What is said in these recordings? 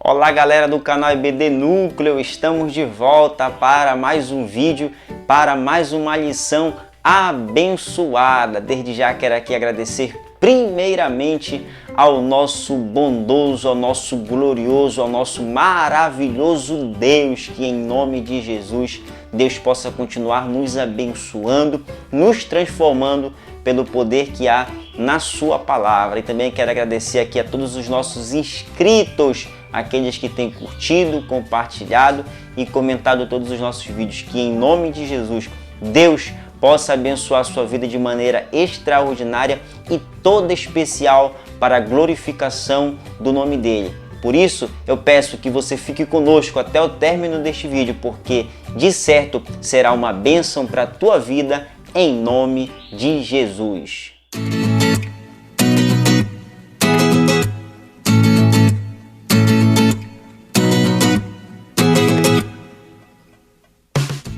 Olá galera do canal EBD Núcleo, estamos de volta para mais um vídeo, para mais uma lição abençoada. Desde já quero aqui agradecer primeiramente ao nosso bondoso, ao nosso glorioso, ao nosso maravilhoso Deus, que em nome de Jesus, Deus possa continuar nos abençoando, nos transformando pelo poder que há na sua palavra. E também quero agradecer aqui a todos os nossos inscritos, aqueles que têm curtido, compartilhado e comentado todos os nossos vídeos, que em nome de Jesus, Deus possa abençoar a sua vida de maneira extraordinária e toda especial para a glorificação do nome dele. Por isso, eu peço que você fique conosco até o término deste vídeo, porque de certo será uma bênção para a tua vida em nome de Jesus.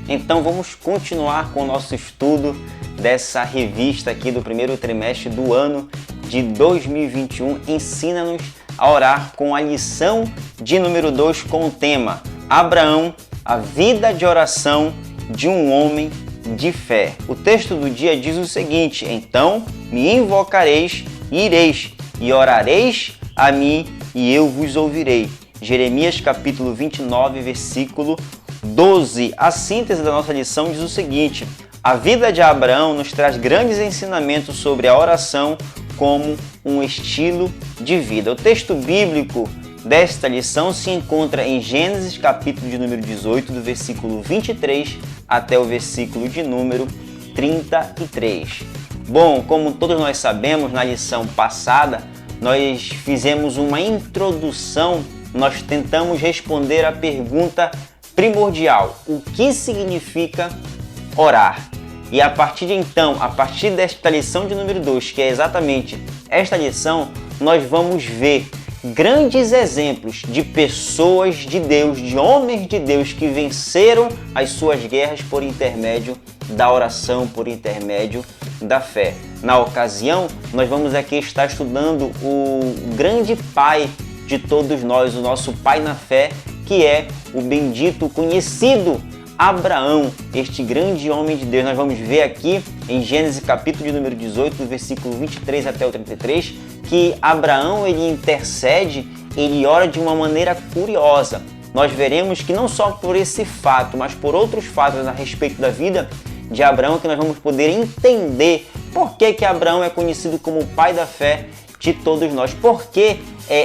Então vamos continuar com o nosso estudo dessa revista aqui do primeiro trimestre do ano de 2021. Ensina-nos a orar, com a lição de número 2 com o tema Abraão, a vida de oração de um homem de fé. O texto do dia diz o seguinte: então me invocareis e ireis, e orareis a mim e eu vos ouvirei. Jeremias capítulo 29, versículo 12. A síntese da nossa lição diz o seguinte: a vida de Abraão nos traz grandes ensinamentos sobre a oração como um estilo de vida. O texto bíblico desta lição se encontra em Gênesis capítulo de número 18, do versículo 23 até o versículo de número 33. Bom, como todos nós sabemos, na lição passada nós fizemos uma introdução, nós tentamos responder a pergunta primordial: o que significa orar? E a partir de então, a partir desta lição de número 2, que é exatamente esta lição, nós vamos ver grandes exemplos de pessoas de Deus, de homens de Deus que venceram as suas guerras por intermédio da oração, por intermédio da fé. Na ocasião, nós vamos aqui estar estudando o grande pai de todos nós, o nosso pai na fé, que é o bendito, conhecido Abraão, este grande homem de Deus. Nós vamos ver aqui em Gênesis capítulo de número 18, do versículo 23 até o 33, que Abraão ele intercede, ele ora de uma maneira curiosa. Nós veremos que não só por esse fato, mas por outros fatos a respeito da vida de Abraão, que nós vamos poder entender por que Abraão é conhecido como o pai da fé de todos nós. Por que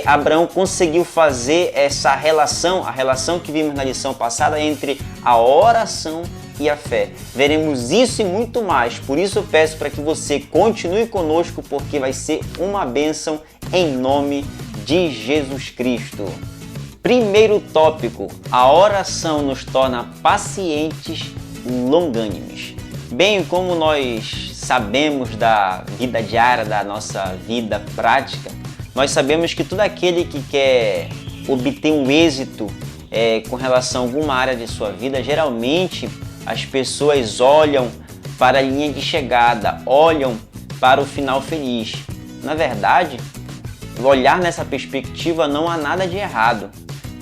Abraão conseguiu fazer essa relação, a relação que vimos na lição passada entre a oração e a fé. Veremos isso e muito mais. Por isso eu peço para que você continue conosco, porque vai ser uma bênção em nome de Jesus Cristo. Primeiro tópico: a oração nos torna pacientes e longânimes. Bem, como nós sabemos da vida diária, da nossa vida prática, nós sabemos que todo aquele que quer obter um êxito com relação a alguma área de sua vida, geralmente as pessoas olham para a linha de chegada, olham para o final feliz. Na verdade, olhar nessa perspectiva não há nada de errado.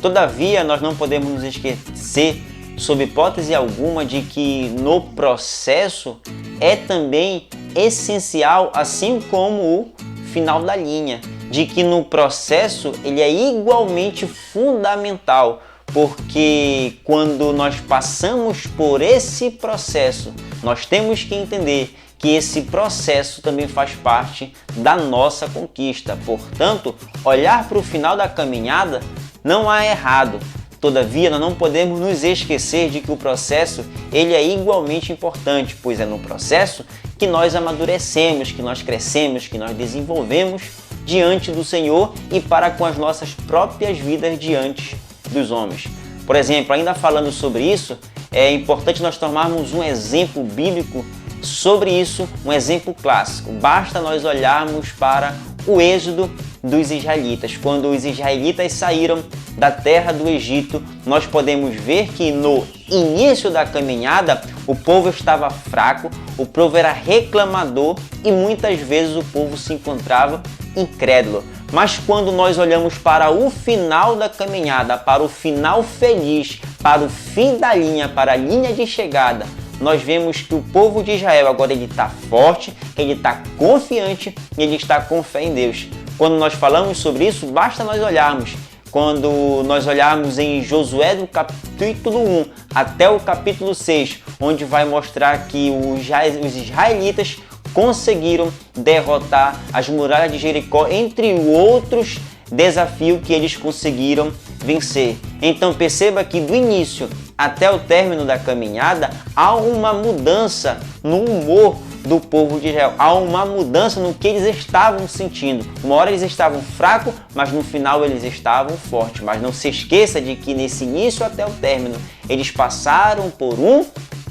Todavia, nós não podemos nos esquecer, sob hipótese alguma, de que no processo é também essencial, assim como o final da linha, de que no processo ele é igualmente fundamental, porque quando nós passamos por esse processo, nós temos que entender que esse processo também faz parte da nossa conquista. Portanto, olhar para o final da caminhada não há errado. Todavia, nós não podemos nos esquecer de que o processo ele é igualmente importante, pois é no processo que nós amadurecemos, que nós crescemos, que nós desenvolvemos diante do Senhor e para com as nossas próprias vidas diante dos homens. Por exemplo, ainda falando sobre isso, é importante nós tomarmos um exemplo bíblico sobre isso, um exemplo clássico. Basta nós olharmos para o êxodo dos israelitas. Quando os israelitas saíram da terra do Egito, nós podemos ver que no início da caminhada o povo estava fraco, o povo era reclamador e muitas vezes o povo se encontrava incrédulo. Mas quando nós olhamos para o final da caminhada, para o final feliz, para o fim da linha, para a linha de chegada, nós vemos que o povo de Israel agora ele está forte, ele está confiante e ele está com fé em Deus. Quando nós falamos sobre isso, basta nós olharmos. Quando nós olharmos em Josué do capítulo 1 até o capítulo 6, onde vai mostrar que os israelitas conseguiram derrotar as muralhas de Jericó, entre outros desafios que eles conseguiram vencer. Então perceba que do início até o término da caminhada há uma mudança no humor do povo de Israel, há uma mudança no que eles estavam sentindo. Uma hora eles estavam fracos, mas no final eles estavam fortes. Mas não se esqueça de que nesse início até o término eles passaram por um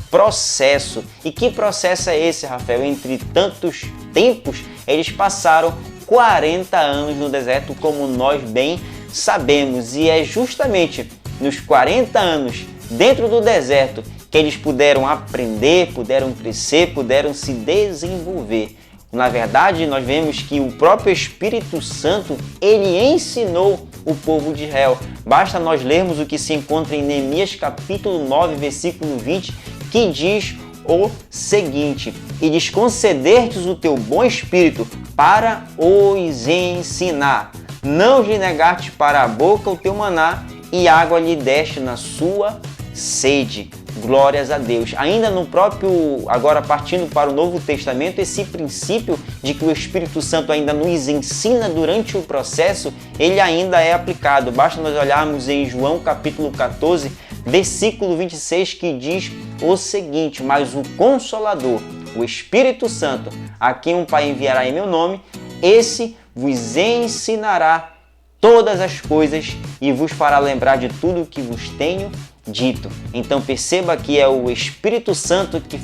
processo. E que processo é esse, Rafael? Entre tantos tempos, eles passaram 40 anos no deserto, como nós bem sabemos. E é justamente nos 40 anos dentro do deserto que eles puderam aprender, puderam crescer, puderam se desenvolver. Na verdade, nós vemos que o próprio Espírito Santo, ele ensinou o povo de Israel. Basta nós lermos o que se encontra em Neemias capítulo 9, versículo 20, que diz o seguinte: e lhes concedestes o teu bom espírito para os ensinar, não lhe negaste para a boca o teu maná, e água lhe deste na sua sede. Glórias a Deus. Ainda no próprio, agora partindo para o Novo Testamento, esse princípio de que o Espírito Santo ainda nos ensina durante o processo, ele ainda é aplicado. Basta nós olharmos em João capítulo 14, versículo 26, que diz o seguinte: mas o Consolador, o Espírito Santo, a quem um Pai enviará em meu nome, esse vos ensinará todas as coisas e vos fará lembrar de tudo o que vos tenho dito. Então perceba que é o Espírito Santo que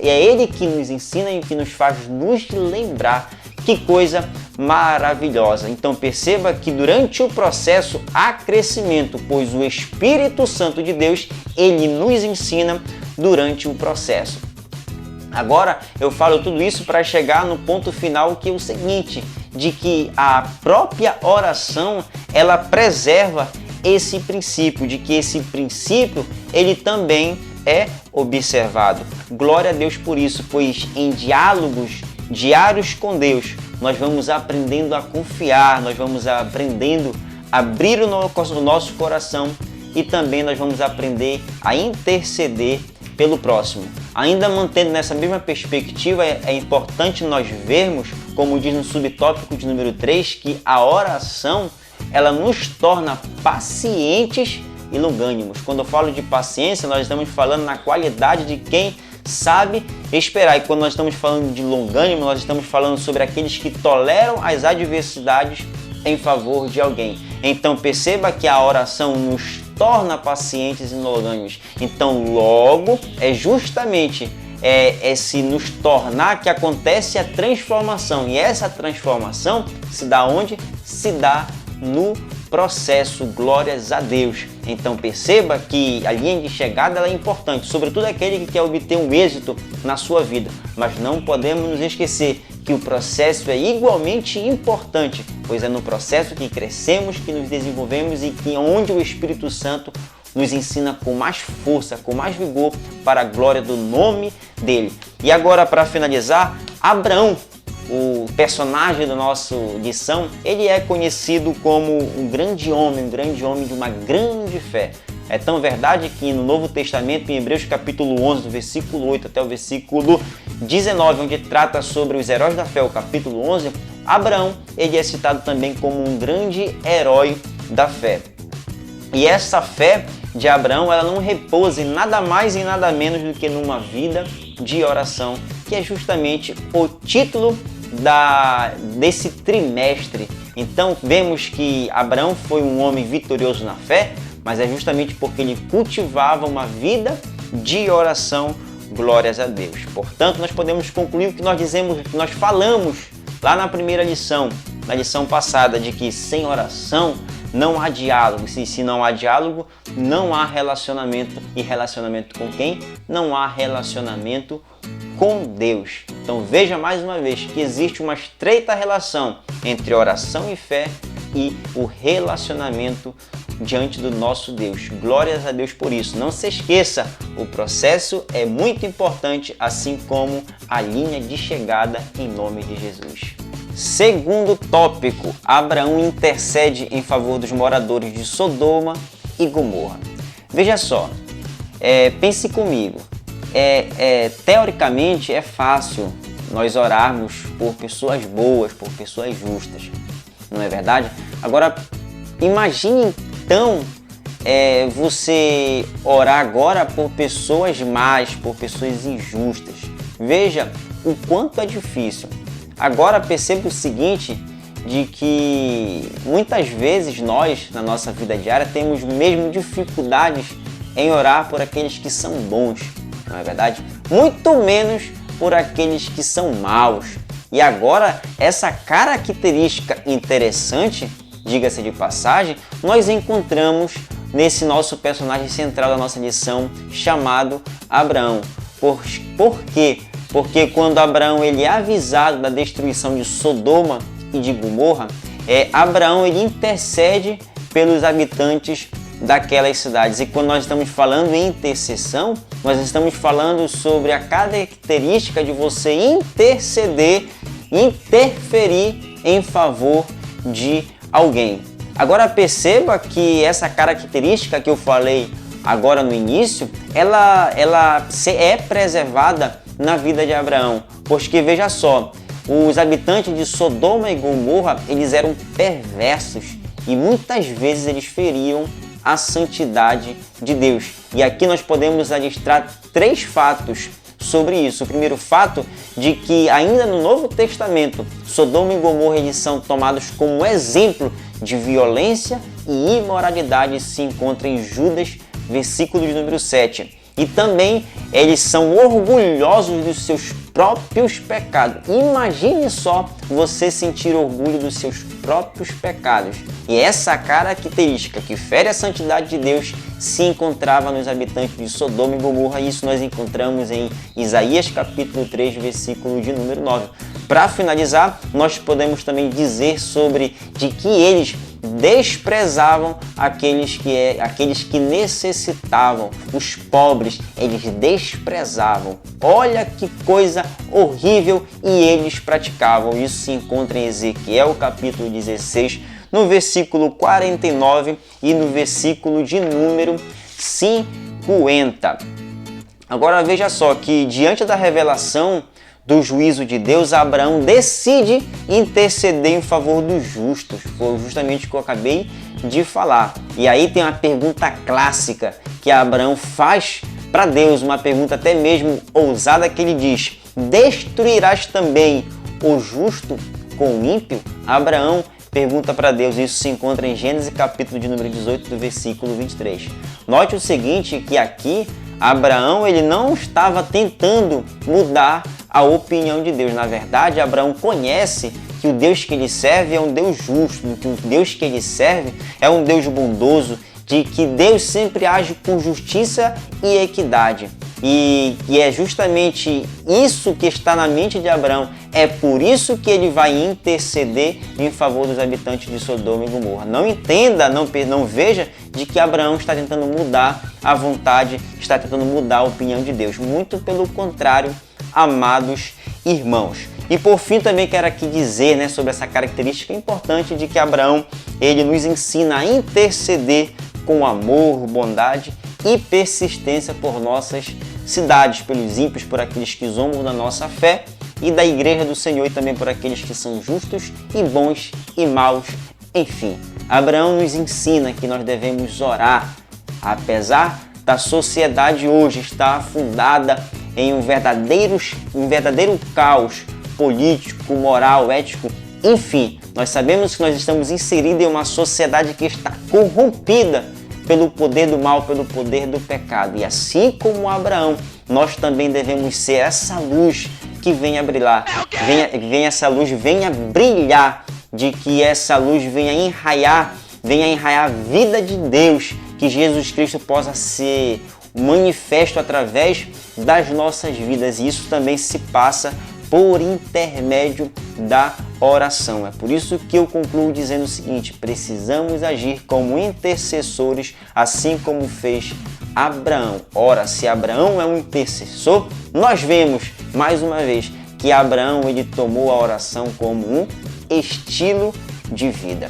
é Ele que nos ensina e que nos faz nos lembrar. Que coisa maravilhosa! Então perceba que durante o processo há crescimento, pois o Espírito Santo de Deus, Ele nos ensina durante o processo. Agora eu falo tudo isso para chegar no ponto final, que é o seguinte, de que a própria oração, ela preserva esse princípio, de que esse princípio ele também é observado. Glória a Deus por isso, pois em diálogos diários com Deus, nós vamos aprendendo a confiar, nós vamos aprendendo a abrir o nosso coração e também nós vamos aprender a interceder pelo próximo. Ainda mantendo nessa mesma perspectiva, é importante nós vermos, como diz no subtópico de número 3, que a oração ela nos torna pacientes e longânimos. Quando eu falo de paciência, nós estamos falando na qualidade de quem sabe esperar. E quando nós estamos falando de longânimo, nós estamos falando sobre aqueles que toleram as adversidades em favor de alguém. Então perceba que a oração nos torna pacientes e longânimos. Então logo é justamente esse nos tornar que acontece a transformação. E essa transformação se dá onde? Se dá no processo. Glórias a Deus. Então perceba que a linha de chegada ela é importante, sobretudo aquele que quer obter um êxito na sua vida. Mas não podemos nos esquecer que o processo é igualmente importante, pois é no processo que crescemos, que nos desenvolvemos e que onde o Espírito Santo nos ensina com mais força, com mais vigor, para a glória do nome dele. E agora, para finalizar, Abraão, o personagem da nossa lição, ele é conhecido como um grande homem de uma grande fé. É tão verdade que no Novo Testamento, em Hebreus capítulo 11, do versículo 8 até o versículo 19, onde trata sobre os heróis da fé, o capítulo 11, Abraão ele é citado também como um grande herói da fé. E essa fé de Abraão, ela não repousa em nada mais e nada menos do que numa vida de oração, que é justamente o título desse trimestre. Então vemos que Abraão foi um homem vitorioso na fé, mas é justamente porque ele cultivava uma vida de oração. Glórias a Deus. Portanto, nós podemos concluir o que nós falamos lá na primeira lição, na lição passada, de que sem oração não há diálogo. Se não há diálogo, não há relacionamento. E relacionamento com quem? Não há relacionamento com Deus. Então veja mais uma vez que existe uma estreita relação entre oração e fé e o relacionamento diante do nosso Deus. Glórias a Deus por isso. Não se esqueça, o processo é muito importante, assim como a linha de chegada, em nome de Jesus. Segundo tópico, Abraão intercede em favor dos moradores de Sodoma e Gomorra. Veja só, pense comigo, teoricamente é fácil nós orarmos por pessoas boas, por pessoas justas, não é verdade? Agora, imagine então você orar agora por pessoas más, por pessoas injustas. Veja o quanto é difícil. Agora perceba o seguinte, de que muitas vezes nós, na nossa vida diária, temos mesmo dificuldades em orar por aqueles que são bons, não é verdade? Muito menos por aqueles que são maus. E agora, essa característica interessante, diga-se de passagem, nós encontramos nesse nosso personagem central da nossa lição, chamado Abraão. Por quê? Porque quando Abraão ele é avisado da destruição de Sodoma e de Gomorra, Abraão ele intercede pelos habitantes daquelas cidades. E quando nós estamos falando em intercessão, nós estamos falando sobre a característica de você interceder, interferir em favor de alguém. Agora perceba que essa característica que eu falei agora no início, ela é preservada na vida de Abraão, porque veja só, os habitantes de Sodoma e Gomorra, eles eram perversos e muitas vezes eles feriam a santidade de Deus. E aqui nós podemos alistrar 3 fatos sobre isso. O primeiro fato de que ainda no Novo Testamento, Sodoma e Gomorra eles são tomados como exemplo de violência e imoralidade, se encontra em Judas, versículo de número 7. E também eles são orgulhosos dos seus próprios pecados. Imagine só você sentir orgulho dos seus próprios pecados. E essa característica que fere a santidade de Deus se encontrava nos habitantes de Sodoma e Gomorra. E isso nós encontramos em Isaías capítulo 3, versículo de número 9. Para finalizar, nós podemos também dizer sobre de que eles desprezavam aqueles que necessitavam, os pobres, eles desprezavam. Olha que coisa horrível, e eles praticavam. Isso se encontra em Ezequiel capítulo 16, no versículo 49 e no versículo de número 50. Agora veja só que diante da revelação do juízo de Deus, Abraão decide interceder em favor dos justos. Foi justamente o que eu acabei de falar. E aí tem uma pergunta clássica que Abraão faz para Deus, uma pergunta até mesmo ousada, que ele diz: destruirás também o justo com o ímpio? Abraão pergunta para Deus. Isso se encontra em Gênesis capítulo de número 18, do versículo 23. Note o seguinte, que aqui Abraão ele não estava tentando mudar a opinião de Deus. Na verdade, Abraão conhece que o Deus que ele serve é um Deus justo, que o Deus que ele serve é um Deus bondoso, de que Deus sempre age com justiça e equidade. E é justamente isso que está na mente de Abraão. É por isso que ele vai interceder em favor dos habitantes de Sodoma e Gomorra. Não entenda, não veja de que Abraão está tentando mudar a vontade, está tentando mudar a opinião de Deus. Muito pelo contrário, amados irmãos. E por fim também quero aqui dizer, sobre essa característica importante de que Abraão ele nos ensina a interceder com amor, bondade e persistência por nossas cidades, pelos ímpios, por aqueles que zombam da nossa fé, e da igreja do Senhor, e também por aqueles que são justos e bons e maus. Enfim, Abraão nos ensina que nós devemos orar, apesar da sociedade hoje estar afundada em um verdadeiro caos político, moral, ético, enfim. Nós sabemos que nós estamos inseridos em uma sociedade que está corrompida pelo poder do mal, pelo poder do pecado. E assim como Abraão, nós também devemos ser essa luz que venha brilhar, venha brilhar, de que essa luz venha enraiar a vida de Deus, que Jesus Cristo possa ser manifesto através das nossas vidas, e isso também se passa por intermédio da oração. É por isso que eu concluo dizendo o seguinte: precisamos agir como intercessores, assim como fez Abraão. Ora, se Abraão é um intercessor, nós vemos mais uma vez que Abraão ele tomou a oração como um estilo de vida.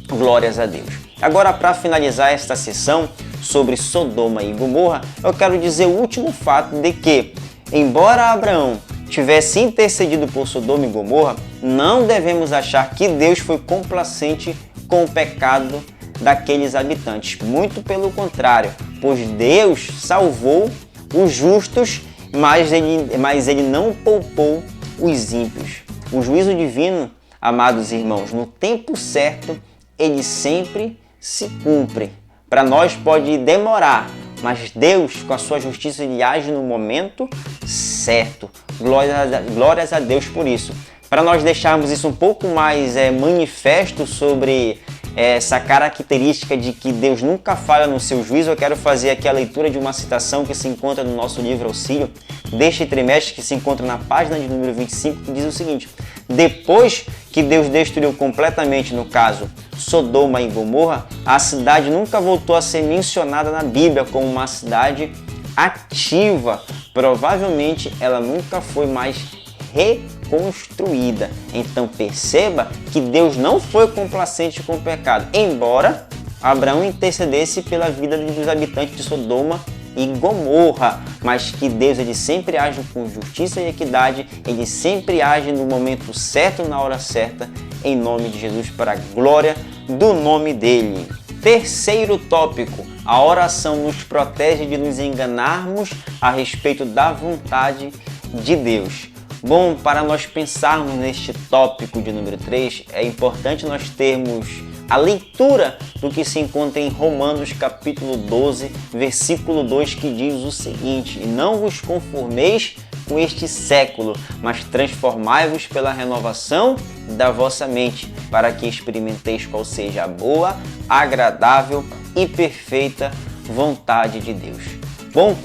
Glórias a Deus. Agora, para finalizar esta sessão sobre Sodoma e Gomorra, eu quero dizer o último fato de que, embora Abraão tivesse intercedido por Sodoma e Gomorra, não devemos achar que Deus foi complacente com o pecado daqueles habitantes. Muito pelo contrário, pois Deus salvou os justos, mas ele não poupou os ímpios. O juízo divino, amados irmãos, no tempo certo, ele sempre se cumpre. Para nós pode demorar, mas Deus, com a sua justiça, ele age no momento certo. Glórias a Deus por isso. Para nós deixarmos isso um pouco mais manifesto sobre essa característica de que Deus nunca falha no seu juízo, eu quero fazer aqui a leitura de uma citação que se encontra no nosso livro Auxílio, deste trimestre, que se encontra na página de número 25, que diz o seguinte: depois que Deus destruiu completamente, no caso, Sodoma e Gomorra, a cidade nunca voltou a ser mencionada na Bíblia como uma cidade ativa. Provavelmente ela nunca foi mais reconstruída. Então perceba que Deus não foi complacente com o pecado, embora Abraão intercedesse pela vida dos habitantes de Sodoma e Gomorra, mas que Deus ele sempre age com justiça e equidade, ele sempre age no momento certo, na hora certa, em nome de Jesus, para a glória do nome dele. Terceiro tópico: a oração nos protege de nos enganarmos a respeito da vontade de Deus. Bom, para nós pensarmos neste tópico de número 3, é importante nós termos a leitura do que se encontra em Romanos capítulo 12, versículo 2, que diz o seguinte: e não vos conformeis com este século, mas transformai-vos pela renovação da vossa mente, para que experimenteis qual seja a boa, agradável e perfeita vontade de Deus. Bom,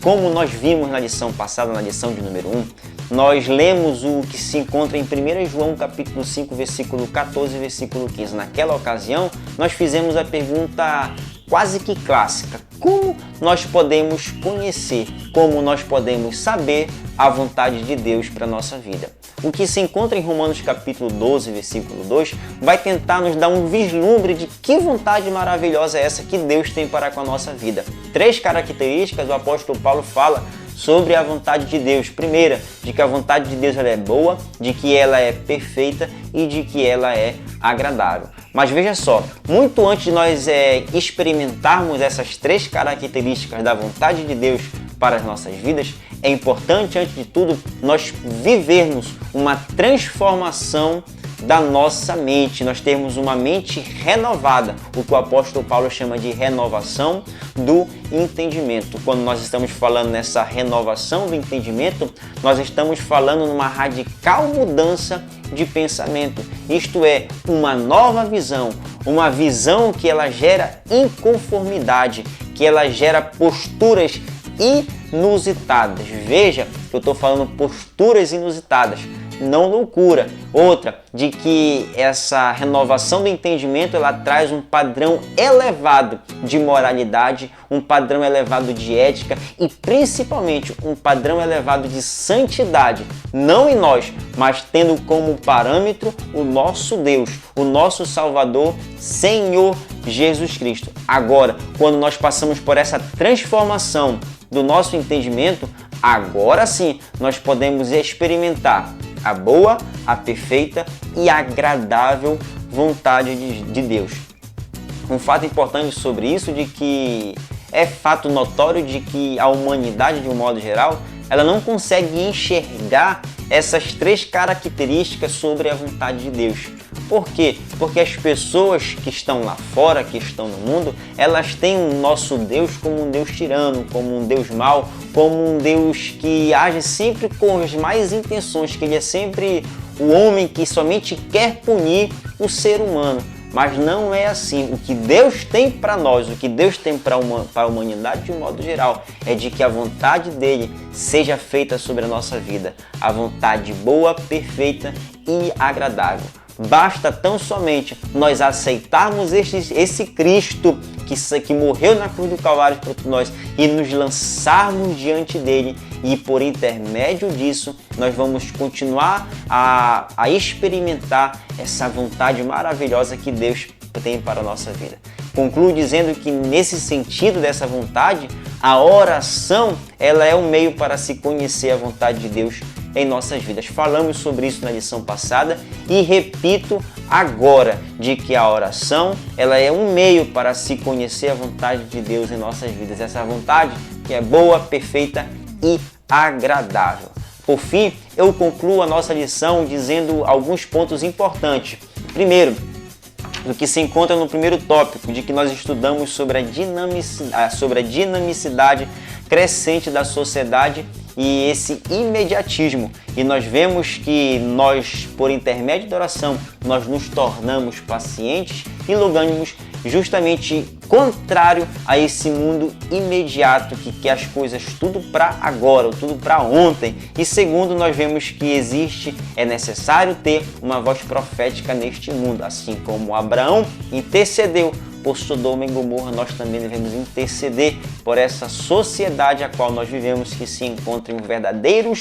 como nós vimos na lição passada, na lição de número 1, nós lemos o que se encontra em 1 João capítulo 5, versículo 14 e versículo 15. Naquela ocasião, nós fizemos a pergunta quase que clássica: como nós podemos conhecer, como nós podemos saber a vontade de Deus para a nossa vida? O que se encontra em Romanos capítulo 12, versículo 2, vai tentar nos dar um vislumbre de que vontade maravilhosa é essa que Deus tem para com a nossa vida. 3 características o apóstolo Paulo fala sobre a vontade de Deus. Primeira, de que a vontade de Deus ela é boa, de que ela é perfeita e de que ela é agradável. Mas veja só, muito antes de nós experimentarmos essas 3 características da vontade de Deus para as nossas vidas, é importante, antes de tudo, nós vivermos uma transformação da nossa mente, nós termos uma mente renovada, o que o apóstolo Paulo chama de renovação do entendimento. Quando nós estamos falando nessa renovação do entendimento, nós estamos falando numa radical mudança de pensamento, isto é, uma nova visão, uma visão que ela gera inconformidade, que ela gera posturas inusitadas. Veja que eu estou falando posturas inusitadas, não loucura. Outra, de que essa renovação do entendimento ela traz um padrão elevado de moralidade, um padrão elevado de ética e principalmente um padrão elevado de santidade, não em nós, mas tendo como parâmetro o nosso Deus, o nosso Salvador, Senhor Jesus Cristo. Agora, quando nós passamos por essa transformação do nosso entendimento, agora sim nós podemos experimentar a boa, a perfeita e agradável vontade de Deus. Um fato importante sobre isso de que é fato notório de que a humanidade, de um modo geral, ela não consegue enxergar essas 3 características sobre a vontade de Deus. Por quê? Porque as pessoas que estão lá fora, que estão no mundo, elas têm o nosso Deus como um Deus tirano, como um Deus mau, como um Deus que age sempre com as más intenções, que ele é sempre o homem que somente quer punir o ser humano. Mas não é assim. O que Deus tem para nós, o que Deus tem para a humanidade de um modo geral, é de que a vontade dele seja feita sobre a nossa vida. A vontade boa, perfeita e agradável. Basta tão somente nós aceitarmos esse Cristo que morreu na cruz do Calvário por nós e nos lançarmos diante dele, e por intermédio disso nós vamos continuar a experimentar essa vontade maravilhosa que Deus tem para a nossa vida. Concluo dizendo que nesse sentido dessa vontade, a oração ela é um meio para se conhecer a vontade de Deus em nossas vidas. Falamos sobre isso na lição passada e repito agora de que a oração ela é um meio para se conhecer a vontade de Deus em nossas vidas. Essa vontade que é boa, perfeita e agradável. Por fim, eu concluo a nossa lição dizendo alguns pontos importantes. Primeiro, do que se encontra no primeiro tópico, de que nós estudamos sobre a dinamicidade crescente da sociedade e esse imediatismo. E nós vemos que nós, por intermédio da oração, nós nos tornamos pacientes e logramos justamente contrário a esse mundo imediato que quer as coisas tudo para agora, tudo para ontem. E segundo, nós vemos que é necessário ter uma voz profética neste mundo, assim como Abraão intercedeu por Sodoma e Gomorra, nós também devemos interceder por essa sociedade a qual nós vivemos, que se encontra em um verdadeiro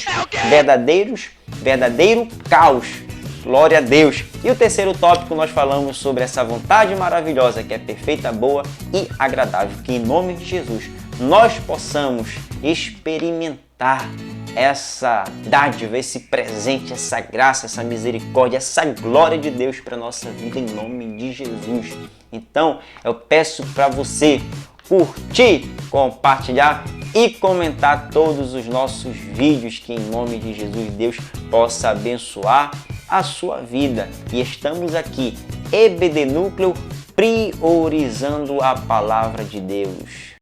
caos. Glória a Deus! E o terceiro tópico nós falamos sobre essa vontade maravilhosa que é perfeita, boa e agradável. Que em nome de Jesus nós possamos experimentar essa dádiva, esse presente, essa graça, essa misericórdia, essa glória de Deus para a nossa vida em nome de Jesus. Então eu peço para você curtir, compartilhar e comentar todos os nossos vídeos, que em nome de Jesus Deus possa abençoar a sua vida. E estamos aqui, EBD Núcleo, priorizando a palavra de Deus.